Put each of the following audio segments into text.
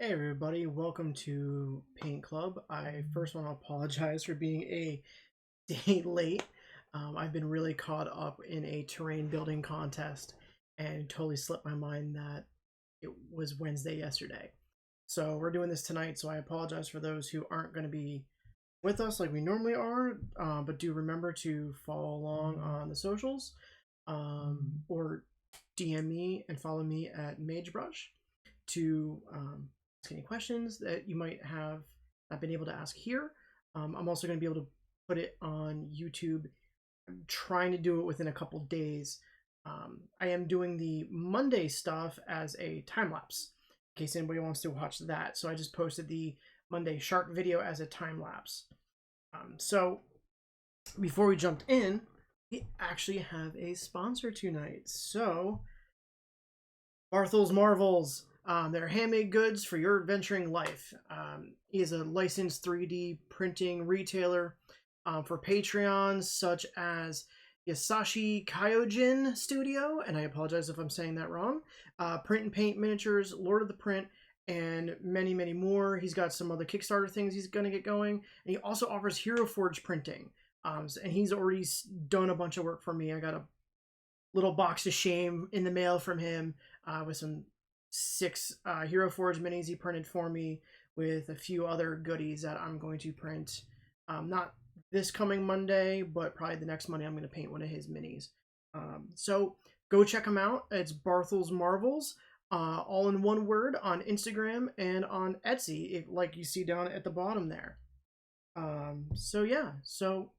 Hey everybody, welcome to Paint Club. I first want to apologize for being a day late. I've been really caught up in a terrain building contest and totally slipped my mind that it was Wednesday yesterday. So we're doing this tonight, so I apologize for those who aren't going to be with us like we normally are, but do remember to follow along on the socials or DM me and follow me at MageBrush to ask any questions that you might have not been able to ask here. I'm also going to be able to put it on YouTube. I'm trying to do it within a couple days. I am doing the Monday stuff as a time lapse in case anybody wants to watch that. So I just posted the Monday shark video as a time lapse. So before we jumped in, we actually have a sponsor tonight. So Arthas Marvels. They're handmade goods for your adventuring life. He is a licensed 3D printing retailer for Patreons such as Yasashi Kyojin Studio, and I apologize if I'm saying that wrong, Print and Paint Miniatures, Lord of the Print, and many, many more. He's got some other Kickstarter things he's going to get going, and he also offers Hero Forge printing, and he's already done a bunch of work for me. I got a little box of shame in the mail from him with some 6 Hero Forge minis he printed for me with a few other goodies that I'm going to print. Not this coming Monday, but probably the next Monday I'm going to paint one of his minis. So go check him out. It's Barthel's Marvels, all in one word, on Instagram and on Etsy, like you see down at the bottom there. So yeah, so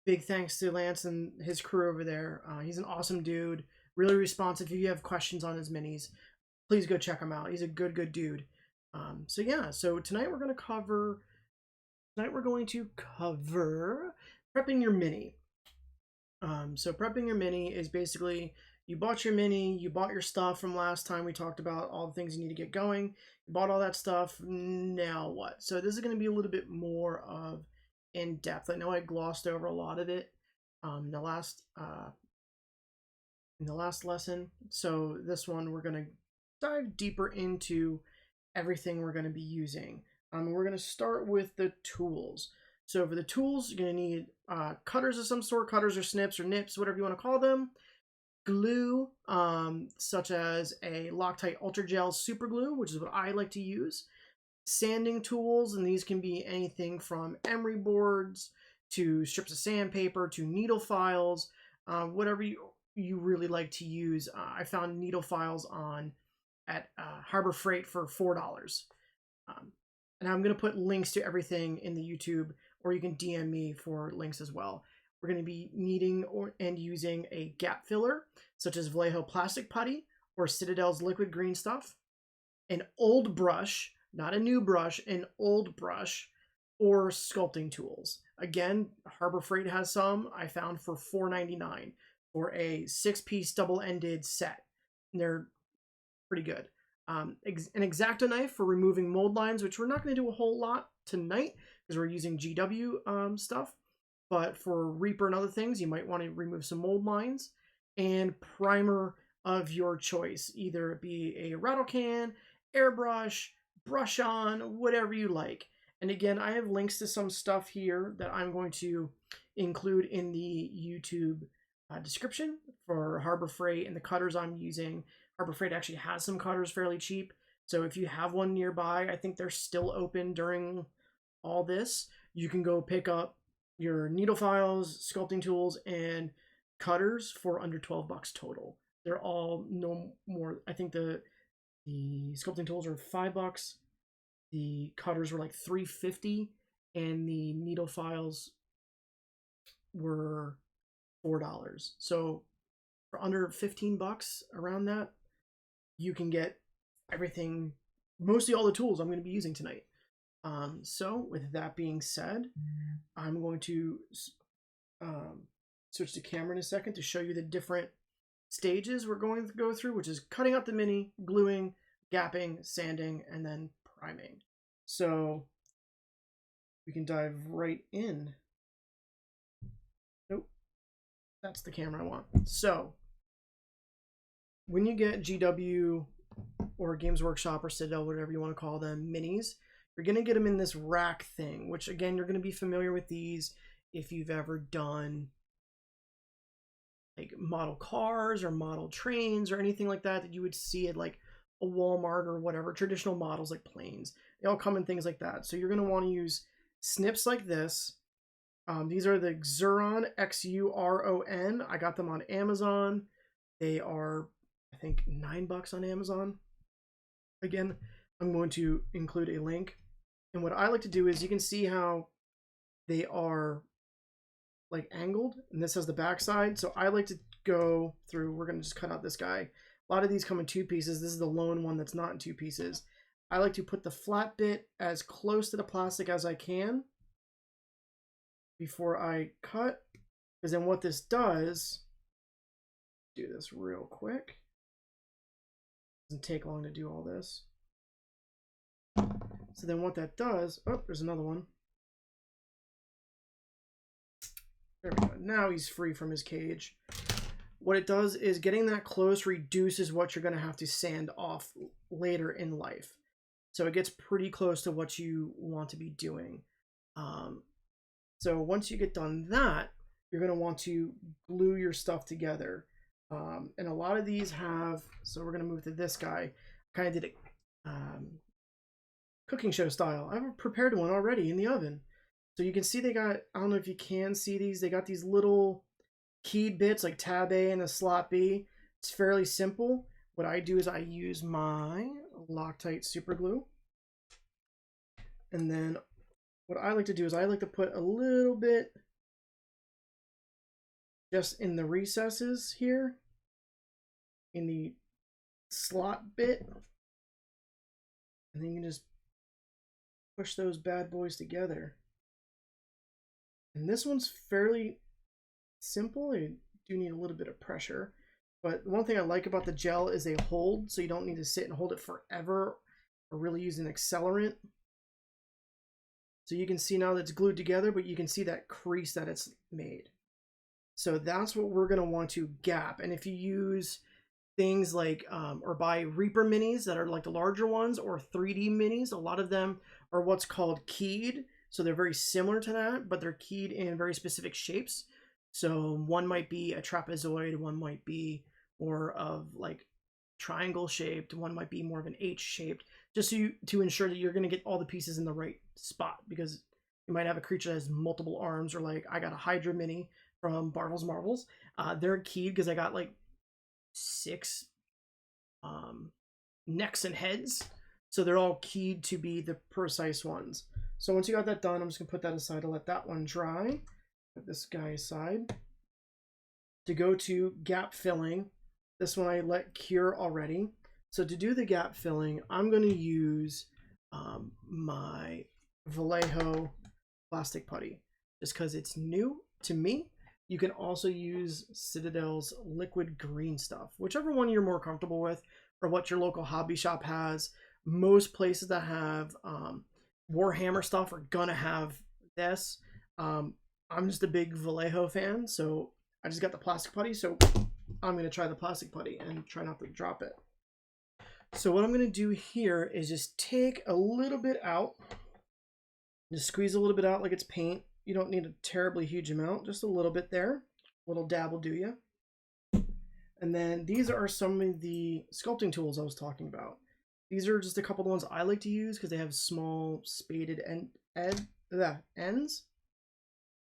big thanks to Lance and his crew over there. He's an awesome dude, really responsive if you have questions on his minis. Please go check him out. He's a good dude. So yeah, so tonight we're going to cover prepping your mini. So prepping your mini is basically you bought your mini, you bought your stuff from last time we talked about all the things you need to get going. You bought all that stuff, now what? So this is going to be a little bit more of in depth. I know I glossed over a lot of it in the last lesson. So this one we're going to dive deeper into everything we're going to be using. We're going to start with the tools. So for the tools, you're going to need cutters of some sort, cutters or snips or nips, whatever you want to call them. Glue, such as a Loctite Ultra Gel Super Glue, which is what I like to use. Sanding tools, and these can be anything from emery boards to strips of sandpaper to needle files, whatever you really like to use. I found needle files at Harbor Freight for $4. And I'm going to put links to everything in the YouTube, or you can DM me for links as well. We're going to be needing and using a gap filler, such as Vallejo Plastic Putty or Citadel's Liquid Green Stuff, an old brush, not a new brush, an old brush, or sculpting tools. Again, Harbor Freight has some I found for $4.99 for a 6-piece double-ended set. And they're pretty good. An X-Acto knife for removing mold lines, which we're not going to do a whole lot tonight because we're using GW stuff. But for Reaper and other things, you might want to remove some mold lines. And primer of your choice, either it be a rattle can, airbrush, brush on, whatever you like. And again, I have links to some stuff here that I'm going to include in the YouTube description for Harbor Freight and the cutters I'm using. Harbor Freight actually has some cutters fairly cheap, so if you have one nearby, I think they're still open during all this. You can go pick up your needle files, sculpting tools, and cutters for under $12 total. They're all no more. I think the sculpting tools are $5. The cutters were like $3.50, and the needle files were $4. So for under $15, around that, you can get everything, mostly all the tools I'm going to be using tonight. So with that being said, I'm going to switch to camera in a second to show you the different stages we're going to go through, which is cutting out the mini, gluing, gapping, sanding, and then priming. So we can dive right in. Nope, that's the camera I want. So when you get GW or Games Workshop or Citadel, whatever you want to call them, minis, you're going to get them in this rack thing, which again, you're going to be familiar with these if you've ever done like model cars or model trains or anything like that you would see at like a Walmart or whatever, traditional models like planes. They all come in things like that. So you're going to want to use snips like this. These are the XURON, XURON. I got them on Amazon. They are, I think, $9 on Amazon. Again, I'm going to include a link. And what I like to do is you can see how they are like angled, and this has the back side. So I like to go through, we're going to just cut out this guy. A lot of these come in 2 pieces. This is the lone one that's not in 2 pieces. I like to put the flat bit as close to the plastic as I can before I cut, because then what this does, do this real quick. Doesn't take long to do all this. So then what that does, oh, there's another one. There we go. Now he's free from his cage. What it does is getting that close reduces what you're going to have to sand off later in life. So it gets pretty close to what you want to be doing. So once you get done that, you're going to want to glue your stuff together. And a lot of these have, so we're going to move to this guy. Kind of did it cooking show style. I've prepared one already in the oven. So you can see they got, I don't know if you can see these, they got these little keyed bits like tab A and the slot B. It's fairly simple. What I do is I use my Loctite super glue. And then what I like to do is I like to put a little bit just in the recesses here, in the slot bit. And then you can just push those bad boys together. And this one's fairly simple. You do need a little bit of pressure. But one thing I like about the gel is they hold, so you don't need to sit and hold it forever or really use an accelerant. So you can see now that it's glued together, but you can see that crease that it's made. So that's what we're going to want to gap. And if you use things like, or buy Reaper minis that are like the larger ones, or 3D minis, a lot of them are what's called keyed. So they're very similar to that, but they're keyed in very specific shapes. So one might be a trapezoid, one might be more of like triangle shaped, one might be more of an H shaped, just so to ensure that you're going to get all the pieces in the right spot, because you might have a creature that has multiple arms, or like I got a Hydra mini from Barvel's Marvels. They're keyed because I got like 6 necks and heads, so they're all keyed to be the precise ones. So once you got that done, I'm just gonna put that aside to let that one dry. Put this guy aside. To go to gap filling, this one I let cure already. So to do the gap filling, I'm gonna use my Vallejo plastic putty, just because it's new to me. You can also use Citadel's liquid green stuff, whichever one you're more comfortable with, or what your local hobby shop has. Most places that have Warhammer stuff are gonna have this. I'm just a big Vallejo fan, so I just got the plastic putty, so I'm gonna try the plastic putty and try not to drop it. So what I'm gonna do here is just take a little bit out, just squeeze a little bit out like it's paint. You don't need a terribly huge amount, just a little bit there. A little dab will do you. And then these are some of the sculpting tools I was talking about. These are just a couple of the ones I like to use because they have small spaded ends.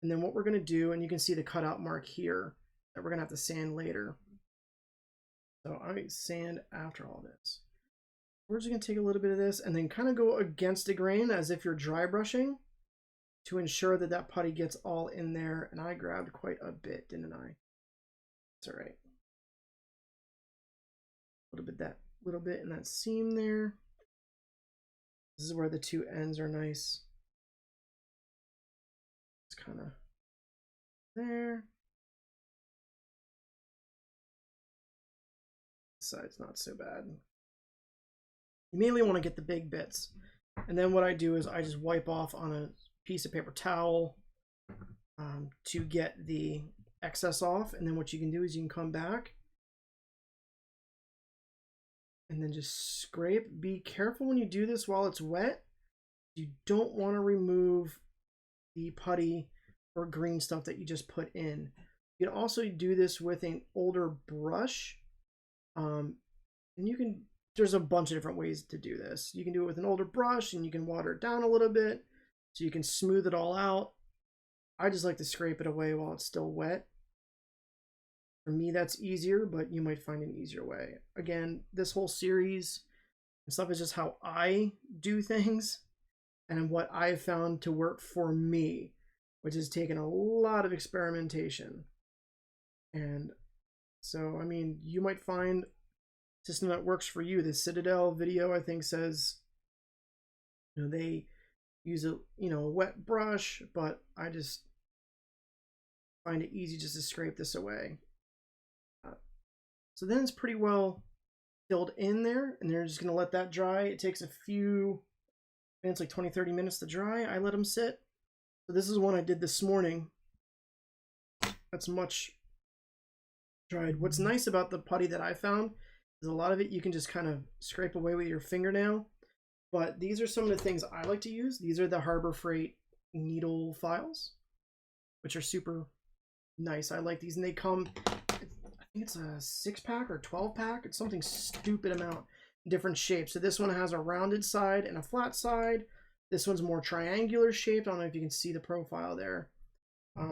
And then what we're going to do, and you can see the cutout mark here that we're going to have to sand later. So I sand after all this. We're just going to take a little bit of this and then kind of go against the grain as if you're dry brushing, to ensure that that putty gets all in there. And I grabbed quite a bit, didn't I? It's all right. A little bit in that seam there. This is where the 2 ends are nice. It's kind of there. This side's not so bad. You mainly want to get the big bits. And then what I do is I just wipe off on a piece of paper towel to get the excess off. And then what you can do is you can come back and then just scrape. Be careful when you do this while it's wet. You don't want to remove the putty or green stuff that you just put in. You can also do this with an older brush. And there's a bunch of different ways to do this. You can do it with an older brush, and you can water it down a little bit so you can smooth it all out. I just like to scrape it away while it's still wet. For me, that's easier, but you might find an easier way. Again, this whole series and stuff is just how I do things and what I've found to work for me, which has taken a lot of experimentation. And so, I mean, you might find a system that works for you. The Citadel video, I think, says, you know, they use a wet brush, but I just find it easy just to scrape this away. So then it's pretty well filled in there, and they're just going to let that dry. It takes a few minutes, like 20-30 minutes to dry. I let them sit. So this is one I did this morning. That's much dried. What's nice about the putty that I found is a lot of it you can just kind of scrape away with your fingernail. But these are some of the things I like to use. These are the Harbor Freight needle files, which are super nice. I like these, and they come, I think it's a 6-pack or 12-pack. It's something stupid amount, different shapes. So this one has a rounded side and a flat side. This one's more triangular shaped. I don't know if you can see the profile there.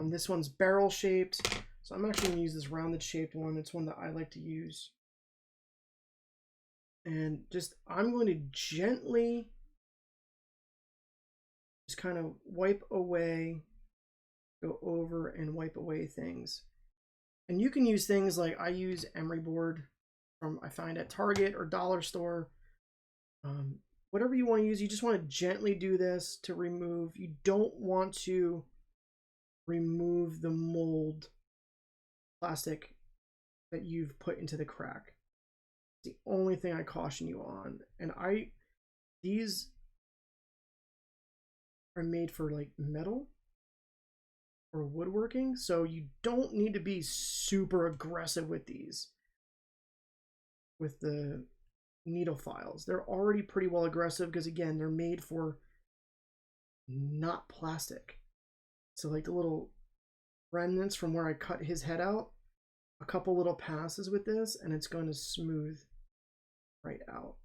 This one's barrel shaped. So I'm actually gonna use this rounded shaped one. It's one that I like to use. And just, I'm going to gently just kind of wipe away, go over and wipe away things. And you can use things like, I use emery board from, I find at Target or dollar store. Whatever you want to use, you just want to gently do this to remove. You don't want to remove the mold plastic that you've put into the crack. It's the only thing I caution you on. And these are made for like metal or woodworking, so you don't need to be super aggressive with these. With the needle files, they're already pretty well aggressive because, again, they're made for not plastic. So like the little remnants from where I cut his head out, a couple little passes with this, and it's going to smooth right out.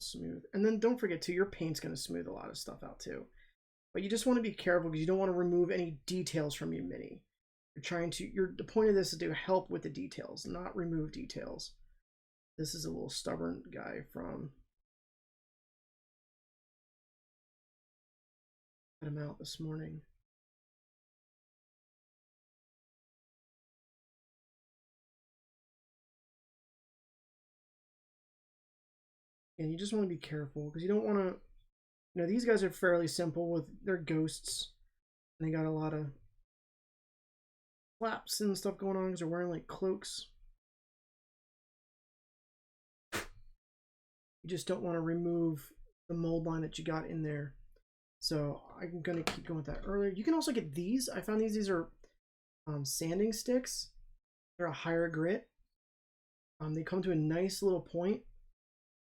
Smooth. And then don't forget too, your paint's going to smooth a lot of stuff out too. But you just want to be careful because you don't want to remove any details from your mini. The point of this is to help with the details, not remove details. This is a little stubborn guy from, cut him out this morning. And you just want to be careful because you don't want to, these guys are fairly simple with their ghosts. And they got a lot of flaps and stuff going on because they're wearing like cloaks. You just don't want to remove the mold line that you got in there. So I'm going to keep going with that earlier. You can also get these. I found these are sanding sticks. They're a higher grit. They come to a nice little point.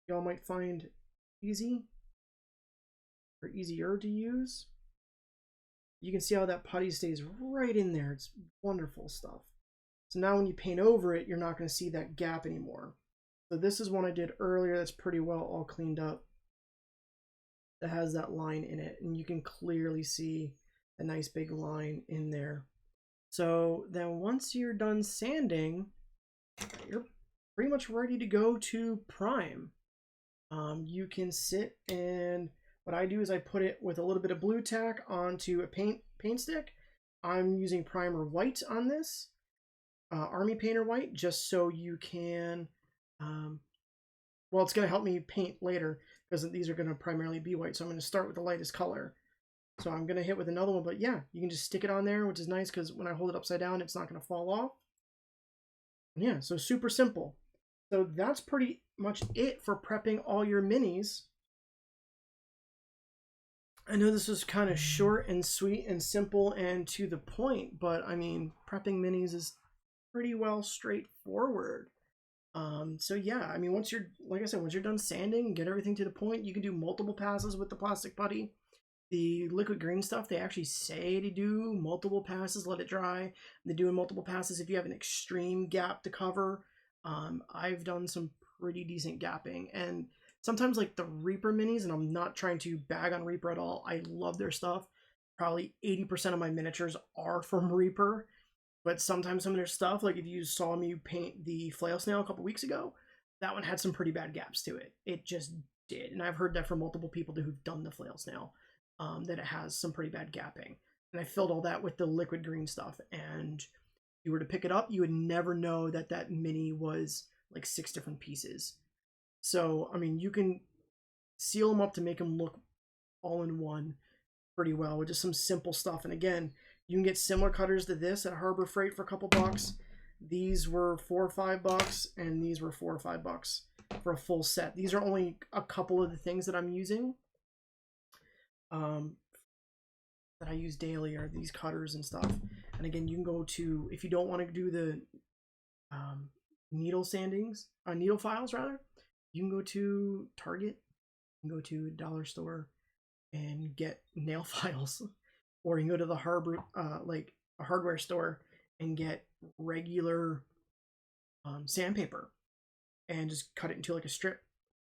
Y'all might find easy or easier to use. You can see how that putty stays right in there. It's wonderful stuff. So now when you paint over it, you're not going to see that gap anymore. So this is one I did earlier that's pretty well all cleaned up. That has that line in it, and you can clearly see a nice big line in there. So then once you're done sanding, you're pretty much ready to go to prime. You can sit, and what I do is I put it with a little bit of blue tack onto a paint stick. I'm using primer white on this, Army Painter white, just so you can, well, it's going to help me paint later because these are going to primarily be white. So I'm going to start with the lightest color. So I'm going to hit with another one, but yeah, you can just stick it on there, which is nice because when I hold it upside down, it's not going to fall off. Yeah, so super simple. So that's pretty much it for prepping all your minis. I know this was kind of short and sweet and simple and to the point, but I mean, prepping minis is pretty well straightforward. So yeah, I mean, once you're, like I said, once you're done sanding and get everything to the point, you can do multiple passes with the plastic putty. The liquid green stuff, they actually say to do multiple passes, let it dry. They're doing multiple passes if you have an extreme gap to cover. I've done some pretty decent gapping, and sometimes like the Reaper minis, and I'm not trying to bag on Reaper at all. I love their stuff. Probably 80% of my miniatures are from Reaper, but sometimes some of their stuff, like if you saw me paint the flail snail a couple weeks ago, that one had some pretty bad gaps to it. It just did, and I've heard that from multiple people who've done the flail snail, that it has some pretty bad gapping. And I filled all that with the liquid green stuff, and if you were to pick it up, you would never know that that mini was like 6 different pieces. So I mean, you can seal them up to make them look all in one pretty well with just some simple stuff. And again, you can get similar cutters to this at Harbor Freight for a couple bucks. These were $4 or $5, and these were $4 or $5 for a full set. These are only a couple of the things that I'm using, that I use daily, are these cutters and stuff. And again, you can go to, if you don't want to do the needle files rather, you can go to Target, you can go to a dollar store and get nail files, or you can go to the like a hardware store and get regular sandpaper and just cut it into like a strip.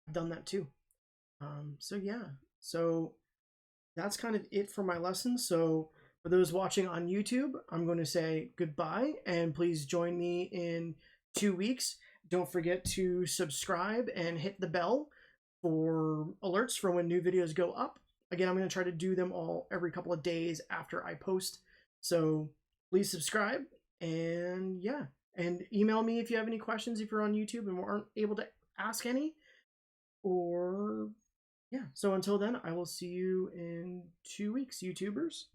I've done that too. So yeah, so that's kind of it for my lesson. So for those watching on YouTube, I'm going to say goodbye, and please join me in 2 weeks. Don't forget to subscribe and hit the bell for alerts for when new videos go up. Again, I'm going to try to do them all every couple of days after I post. So please subscribe, and yeah, and email me if you have any questions if you're on YouTube and aren't able to ask any. Or yeah, so until then, I will see you in 2 weeks, YouTubers.